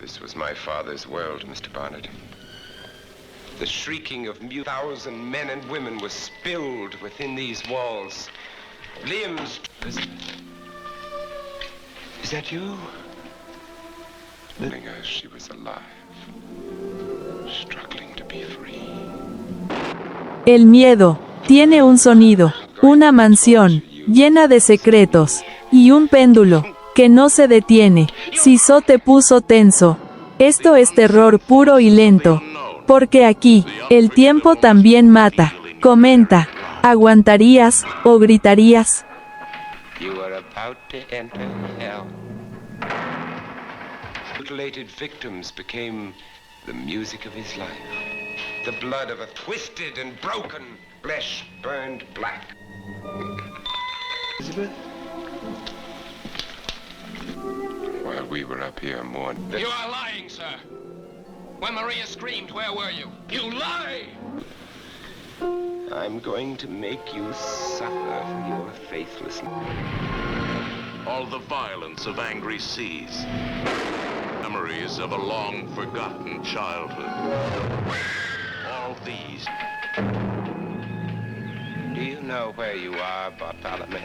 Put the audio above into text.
This was my father's world, Mr. Barnett. The shrieking of 1,000 men and women was spilled within these walls. Limbs... Is that you? Telling her she was alive. Struggling to be free. El miedo tiene un sonido, una mansión llena de secretos y un péndulo que no se detiene. Siso te puso tenso. Esto es terror puro y lento. Porque aquí, el tiempo también mata. Comenta, ¿aguantarías o gritarías? You are about to enter hell. Mutilated victims became the music of his life. The blood of a twisted and broken flesh burned black. Elizabeth? While we were up here mourning... You are lying, sir. When Maria screamed, where were you? You lie! I'm going to make you suffer for your faithlessness. All the violence of angry seas. Memories of a long-forgotten childhood. All these. Do you know where you are, Bartholomew?